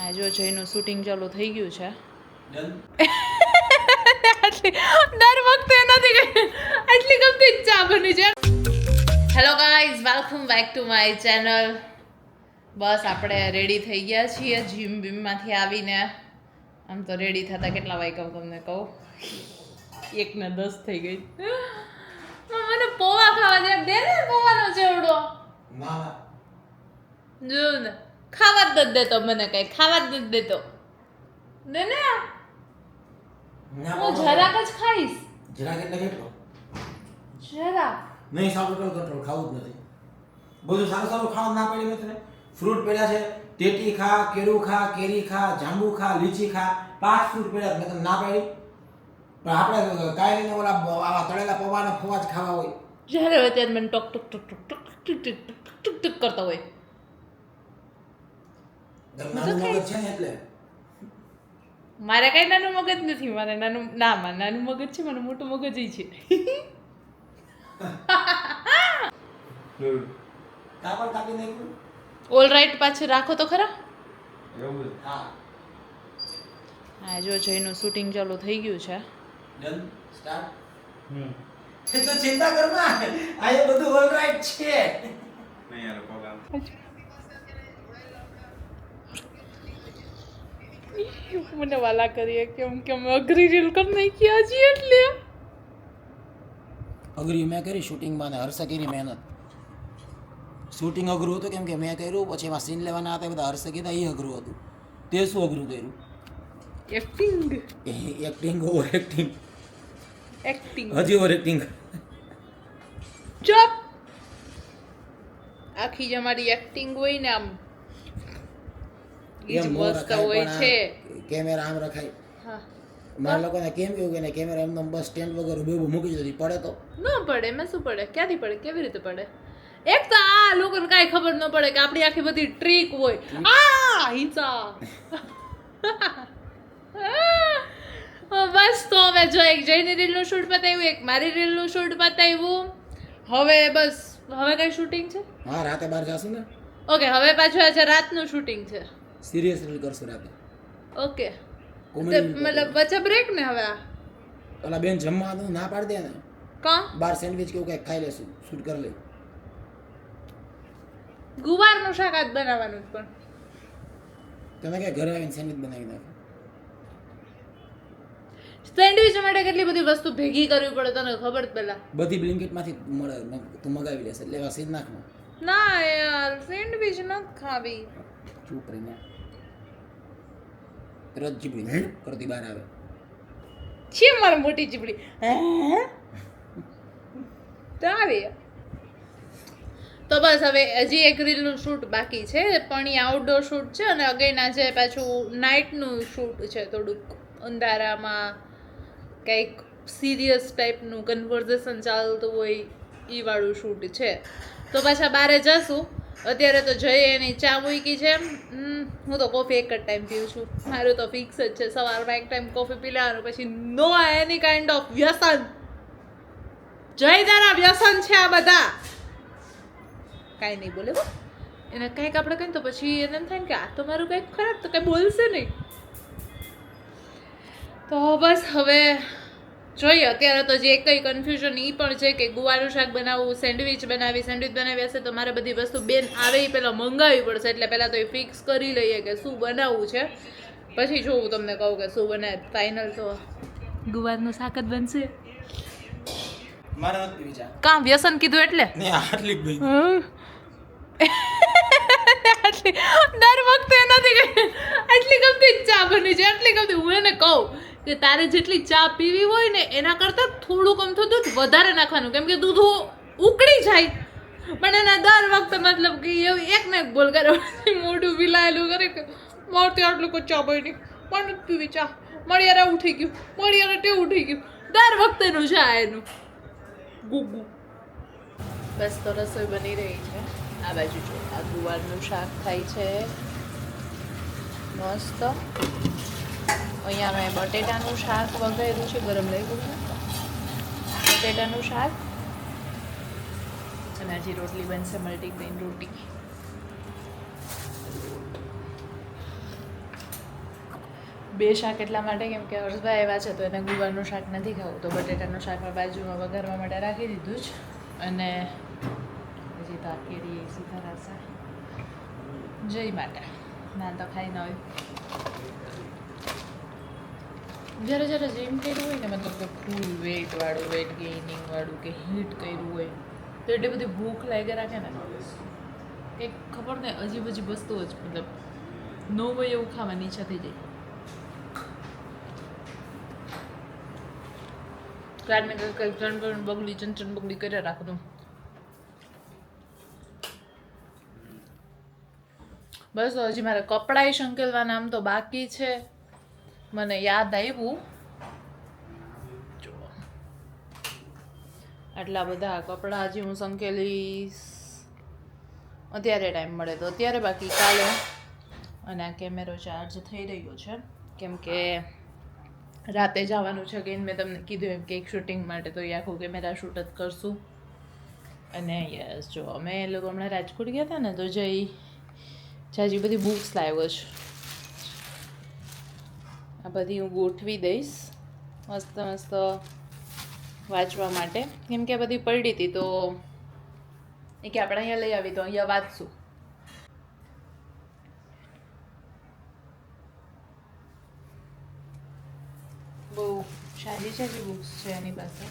હા જો જયનું શૂટિંગ ચાલુ થઈ ગયું છે. દર વખતે નથી આટલી ગમતી ચા બની છે. Hello guys, welcome back to my channel. બસ આપણે રેડી થઈ ગયા છીએ જીમ બીમમાંથી આવીને. આમ તો રેડી થતા કેટલા વાગ્યા તમને કહું, 1:10 થઈ ગઈ. મને પોવા ખાવા દે ને, પોવાનો ચેવડો જો ને, ખાવા જ નથી દેતો મને, કઈ ખાવા જ નથી દેતો. દે ને, હું જરાક જ ખાઈશ. જરાક એટલે કેટલો? જરાક નહીં, સારું કંટ્રોલ ખાવું જ નથી. બધું સારું સારું ખાવા ના પાડી મેં તને. ફ્રૂટ પડ્યા છે, ટેટી ખા, કેળું ખા, કેરી ખા, જાંબુ ખા, લીચી ખા, 5 ફ્રૂટ પડ્યા મેં તને ના પાડી. પણ આપણે કાંઈ નહીં, ઓલા આવા તળેલા પૌવાના ફોવા જ ખાવા હોય. જ્યારે હોય ત્યારે મને ટક ટક ટક ટક ટક ટક ટક ટક ટક કરતા હોય. નાનું મગજ છે ને એટલે. મારે કઈ નાનું મગજ નથી, મારે નાનું મગજ છે, મને મોટું મગજ છે. કાપડ કાપી નાખ્યું. ઓલ રાઈટ, પાછું રાખો તો ખરા. એવું હા. હા જો જયનું શૂટિંગ ચાલુ થઈ ગયું છે. Done start. એ તો ચિંતા કરમાં, આ એ બધું ઓલ રાઈટ છે. નહીં યાર પ્રોગ્રામ. મને વાલા કરીએ કેમ કે અમે અઘરી રીલ કરી નાખી હજી એટલે. અઘરી મેં કરી શૂટિંગમાં ને હર્ષે કરી મહેનત. શૂટિંગ અઘરું હતું કેમ કે મેં કર્યું, પછી એમાં સીન લેવાના હતા બધા હર્ષે કીધા એ અઘરું હતું. તે શું અઘરું કર્યું? Acting over acting. હજી ઓવર એક્ટિંગ. ચપ. આખી જે અમારી એક્ટિંગ હોય ને આમ ઈ જ મસ્ત હોય છે. કેમેરા આમ રખાય. હા, મારા લોકોને કેમ કેવું કે કેમેરા એમનો બસ સ્ટેન્ડ વગર ઊભું મૂકી દીધી, પડે તો ન પડે. મેં શું પડે, ક્યાંથી પડે, કેવી રીતે પડે? એક તો આ લોકોને કાંઈ ખબર ન પડે કે આપણી આખી બધી ટ્રીક હોય. આ હિંસા. બસ તો હવે જો એક જયની રીલનું શૂટ પતાવ્યું, એક મારી રીલનું શૂટ પતાવ્યું. હવે બસ, હવે કઈ શૂટિંગ છે? હા, રાતે બહાર જાશું ને. ઓકે, હવે પાછું આજે રાતનું શૂટિંગ છે. સિરિયસ રીલ કરશું રાતે. ઓકે, કોમેડી મતલબ વચ્ચે બ્રેક ને હવે આ ઓલા બેન જમવાનું ના પાડી દે ને, કા બાર સેન્ડવિચ કેવું કંઈક ખાઈ લેશું, શૂટ કરી લઈ. ગુવારનું શાક આજ બનાવવાનું જ. પણ તમે કે ઘરે આવીને સેન્ડવિચ બનાવી નાખો. સેન્ડવિચ માટે કેટલી બધી વસ્તુ ભેગી કરવી પડે તને ખબર જ પેલા. બધી બ્લિંકિટમાંથી મળે, તું મગાવી લેશે એટલે એવા સીધ નાખમાં. ના યાર, સેન્ડવિચ ન ખાવી. ચૂપ રહીને તરત જીબડી કરતી બહાર આવે. છે મારી મોટી ચીપડી. તો આવી તો બસ હવે હજી એક રીલનું શૂટ બાકી છે, પણ એ આઉટડોર શૂટ છે. અને અગેન આજે પાછું નાઇટનું શૂટ છે, થોડુંક અંધારામાં કંઈક સિરિયસ ટાઈપનું કન્વર્ઝેશન ચાલતું હોય એ વાળું શૂટ છે. તો પાછા બારે જશું. અત્યારે તો જઈએ એની ચા મૂકી છે. હું તો કોફી એક જ ટાઈમ પીઉં છું, મારું તો ફિક્સ જ છે. સવારમાં એક ટાઈમ કોફી પી લેવાનું, પછી નો એની કાઇન્ડ ઓફ વ્યસન. જય તારા વ્યસન છે આ બધા. કાંઈ નહીં બોલે હો એને, કંઈક આપણે કહીએ તો પછી એને એમ થાય કે આ તો મારું કંઈક ખરાબ, તો કંઈ બોલશે નહીં. તો બસ હવે જોઈએ. અત્યારે તો જે કંઈ કન્ફ્યુઝન એ પણ છે કે ગુવારનું શાક બનાવવું, સેન્ડવિચ બનાવી હશે તો મારે બધી વસ્તુ બેન આવે એ પહેલાં મંગાવવી પડશે. એટલે પહેલાં તો એ ફિક્સ કરી લઈએ કે શું બનાવવું છે, પછી જોવું તમને કહું કે શું બનાવે. ફાઇનલ તો ગુવારનું શાક જ બનશે. મારે નથી વિચાર કાં વ્યસન કીધું એટલે આટલી જ ભાઈ. દર વખતે નથી આટલી ગમતી ચા બની છે, આટલી ગમતી. હું એને કહું કે તારે જેટલી ચા પીવી હોય ને એના કરતાં થોડુંક અમથું દૂધ વધારે નાખવાનું, કેમ કે દૂધ ઉકળી જાય. પણ એના દર વખતે મતલબ કે એવું એક ને એક બોલ કરે, મોઢું વિલાયેલું કરે કે મારથી આટલું કોઈ ચા બની, પણ નથી પીવી ચા, મારી યાર આવું થઈ ગયું, મારી યાર ટેવું થઈ ગયું. દર વખતેનું છે એનું ગુગુ. બસ તો રસોઈ બની રહી છે. આ બાજુ જો આ ગુવારનું શાક થાય છે મસ્ત. અહીંયા મેં બટેટાનું શાક વઘાર્યું છે, ગરમ લાગ્યું છે બટેટાનું શાક. અને હજી રોટલી બનશે, મલ્ટીગ્રેન રોટી. બે શાક એટલા માટે કેમ કે હર્ષભાઈ આવ્યા છે તો એને ગુવારનું શાક નથી ખાવું, તો બટેટાનું શાક મેં બાજુમાં વઘારવા માટે રાખી દીધું જ. અને હજી તો આ કેરી સીધા રહેશે જય માટે ના તો ખાઈ ન હોય. જ્યારે જ્યારે જીમ કર્યું હોય ને મતલબ કે ફૂલ વેઇટવાળું, વેઇટ ગેઇનિંગવાળું કે હીટ કર્યું હોય તો એટલી બધી ભૂખ લાગી રાખે ને કંઈક ખબર ને અજીબ અજીબ વસ્તુઓ જ મતલબ ન હોય એવું ખાવાની ઈચ્છા થઈ જાય. મેં કંઈક ચણ બગડી કર્યા રાખું. બસ તો હજી મારે કપડાંય સંકેલવાના આમ તો બાકી છે. મને યાદ આવ્યું જો આટલા બધા કપડાં હજી હું સંકેલીશ અત્યારે ટાઈમ મળે તો અત્યારે, બાકી કાલે. અને આ કેમેરો ચાર્જ થઈ રહ્યો છે કેમ કે રાતે જવાનું છે કે મેં તમને કીધું એમ કે એક શૂટિંગ માટે, તો એ આખું કેમેરા શૂટ જ કરશું. અને યસ જો અમે એ લોકો હમણાં રાજકોટ ગયા હતા ને તો જાજી બધી બુક્સ લાવ્યો છે. આ બધી હું ગોઠવી દઈશ મસ્ત મસ્ત વાંચવા માટે, કેમ કે આ બધી પડી હતી તો એ કે આપણે અહીંયા લઈ આવી તો અહીંયા વાંચશું. બહુ સારી સારી બુક્સ છે એની પાસે.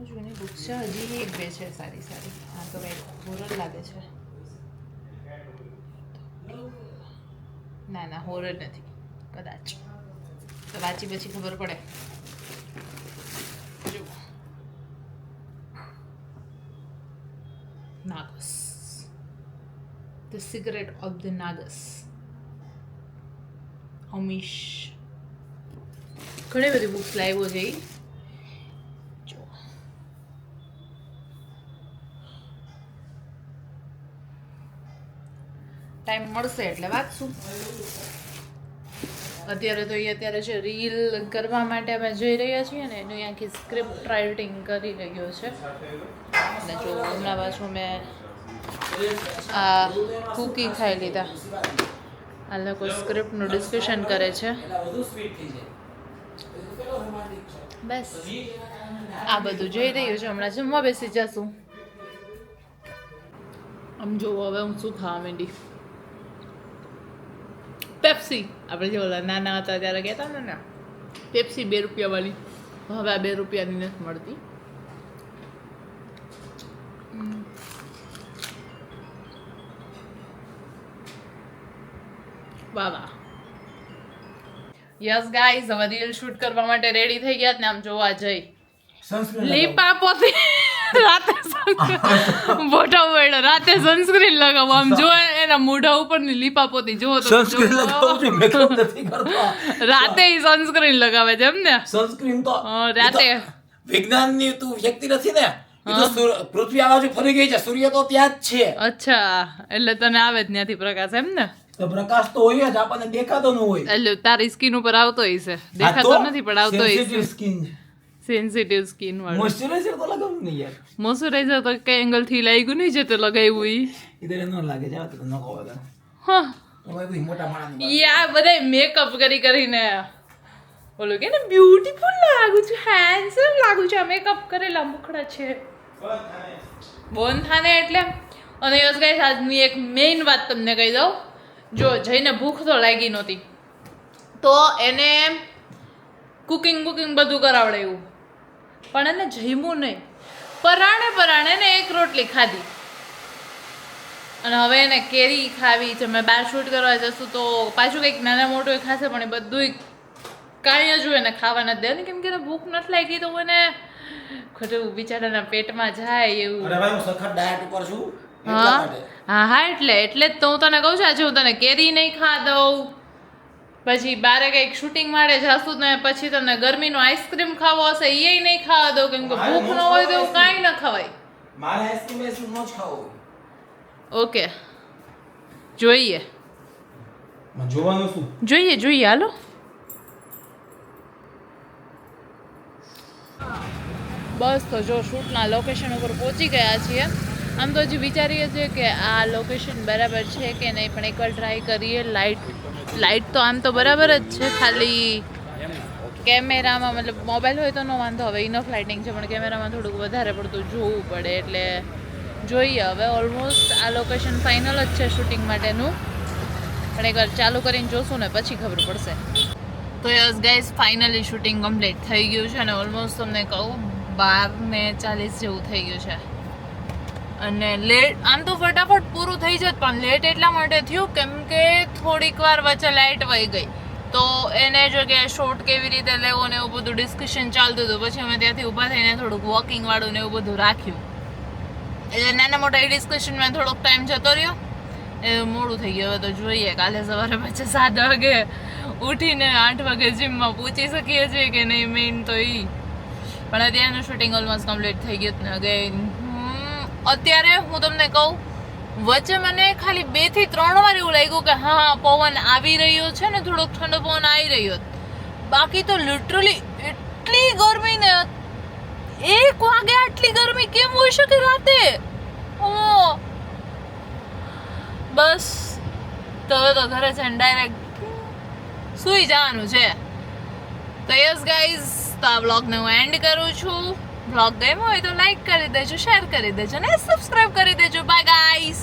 જૂની બુક્સ છે, હજી એક બે છે સારી સારી. હા તો કંઈક હોરર લાગે છે. ના ના હોરર નથી કદાચ, તો વાંચી પછી ખબર પડે. Nagas, the secret of the Nagas, Amish. ઘણી બધી બુક્સ લાવ્યો છે. ટાઈમ મળશે એટલે વાંચશું. અત્યારે તો અત્યારે જે રીલ કરવા માટે અમે જઈ રહ્યા છીએ ને એનું આખી સ્ક્રિપ્ટ રાઇટિંગ કરી રહ્યો છે. અને જો હમણાં પાછું મેં આ કૂકી ખાઈ લીધા. આ લોકો સ્ક્રિપ્ટનું ડિસ્કશન કરે છે. બસ આ બધું જોઈ રહ્યું છે. હમણાં જમવા બેસી જશું. આમ જોવો હવે હું શું ખાવા માંડી. પેપ્સી, આપણે જે ઓલા નાના હતા ત્યારે કહેતા ને પેપ્સી 2 રૂપિયાવાળી, હવે આ 2 રૂપિયાની નથી મળતી. વાહ વાહ. યસ ગાઈઝ, હવે રીલ શૂટ કરવા માટે રેડી થઈ ગયા ને આમ જોવા જઈ લીપા પોતે રાતે મોટા પડ્યો રાતે સનસ્ક્રીન લગાવો. આમ જો એના મોઢા ઉપર ની લીપા પોતી જો તો સનસ્ક્રીન લગાવું છું, મેકઅપ નથી કરતો. રાતે સનસ્ક્રીન લગાવે છે એમ ને? સનસ્ક્રીન તો રાતે વિજ્ઞાનની તું વ્યક્તિ નથી ને, એ તો પૃથ્વી આ બાજુ ફરી ગઈ છે, સૂર્ય તો ત્યાં જ છે. અચ્છા, એટલે તને આવે જ ત્યાંથી પ્રકાશ એમ ને? તો પ્રકાશ તો હોય જ, આપણને દેખાતો ન હોય. એટલે તારી સ્કિન ઉપર આવતો હશે, દેખાતો નથી પણ આવતો હશે. સ્કિન સેન્સિટિવ સ્કિન વાળો. મોઇશ્ચરાઇઝર તો લગાવું ને યાર. મોઇશ્ચરાઇઝર તો કઈ એંગલ થી લાગ્યું નહીં જે તે લગાવ્યું ઈ. ઇધર ન લાગે જાવ તો ન કહો તો. હા ઓય કોઈ મોટા માણસ યા બધા મેકઅપ કરીને બોલો કે ને બ્યુટીફુલ લાગુ છું, હેન્ડસમ લાગુ છું. મેકઅપ કરેલા મુખડા છે બોન થાને એટલે. અને યસ ગાઈસ, આજની એક મેઇન વાત તમને કહી દઉં. જો જઈને ભૂખ તો લાગી નહોતી તો એને કુકિંગ બધું કરાવડાવ્યું, પણ એને જમ્યું નહીં. પરાણે ને 1 રોટલી ખાધી. અને હવે એને કેરી ખાવી છે. મેં બહાર શૂટ કરવા જશું તો પાછું કંઈક નાના મોટું ખાશે, પણ એ બધું કાંઈ જ એને ખાવા નથી દે. કેમ કે એને ભૂખ નથી લાગી તો એને ખોટું બિચારાના પેટમાં જાય એવું. અરે ભાઈ હું સખત ડાયટ ઉપર છું. હા એટલે જ તો હું તને કહું છું આજે હું તને કેરી નહીં ખા દઉં. પછી બારે કંઈક શૂટિંગ માટે જાશું ને પછી તમને ગરમીનો આઈસ્ક્રીમ ખાવો હશે એ નહીં ખાવા દઉં, કેમ કે ભૂખ ન હોય તો એવું કાંઈ ન ખવાય. મારે આઈસ્ક્રીમ નો જ ખાવો. ઓકે જોઈએ જોવાનું શું જોઈએ હાલો. બસ તો જો શૂટના લોકેશન ઉપર પહોંચી ગયા છીએ આમ તો હજી વિચારીએ છીએ કે આ લોકેશન બરાબર છે કે નહીં, પણ એકવાર ટ્રાય કરીએ. લાઇટ તો આમ તો બરાબર જ છે, ખાલી કેમેરામાં મતલબ મોબાઈલ હોય તો નો વાંધો, હવે ઇનફ લાઇટિંગ છે, પણ કેમેરામાં થોડુંક વધારે પડતું જોવું પડે. એટલે જોઈએ હવે. ઓલમોસ્ટ આ લોકેશન ફાઇનલ જ છે શૂટિંગ માટેનું, પણ એકવાર ચાલુ કરીને જોશું ને પછી ખબર પડશે. તો yes guys, finally shooting complete થઈ ગયું છે અને ઓલમોસ્ટ તમને કહું 12:40 જેવું થઈ ગયું છે. અને લેટ આમ તો ફટાફટ પૂરું થઈ જત, પણ લેટ એટલા માટે થયું કેમ કે થોડીક વાર વચ્ચે લાઇટ વહી ગઈ, તો એને જગ્યાએ શોટ કેવી રીતે લેવો ને એવું બધું ડિસ્કશન ચાલતું હતું. પછી અમે ત્યાંથી ઊભા થઈને થોડુંક વોકિંગ વાળું ને એવું બધું રાખ્યું, એટલે નાના મોટા ડિસ્કશનમાં થોડોક ટાઈમ જતો રહ્યો. એ મોડું થઈ ગયું. હવે તો જોઈએ કાલે સવારે પછી 7 વાગે ઉઠીને 8 વાગે જીમમાં પહોંચી શકીએ છીએ કે નહીં, મેઇન તો એ. પણ અત્યારનું શૂટિંગ ઓલમોસ્ટ કમ્પ્લીટ થઈ ગયું ને અગેન અત્યારે હું તમને કહું, વચ્ચે મને ખાલી 2 થી 3 વાર એવું લાગ્યું કે હા પવન આવી રહ્યો છે ને, થોડોક ઠંડો પવન આવી રહ્યો. બાકી તો લિટરલી એટલી ગરમી ને, 1 વાગે આટલી ગરમી કેમ હોઈ શકે રાતે? બસ તો હવે તો ઘરે જઈને ડાયરેક્ટ સૂઈ જવાનું છે. તો યસ ગાઈઝ, તો આ વ્લોગને હું એન્ડ કરું છું. વ્લોગ ગમ્યો હોય તો લાઈક કરી દેજો, શેર કરી દેજો ને સબસ્ક્રાઇબ કરી દેજો. By guys.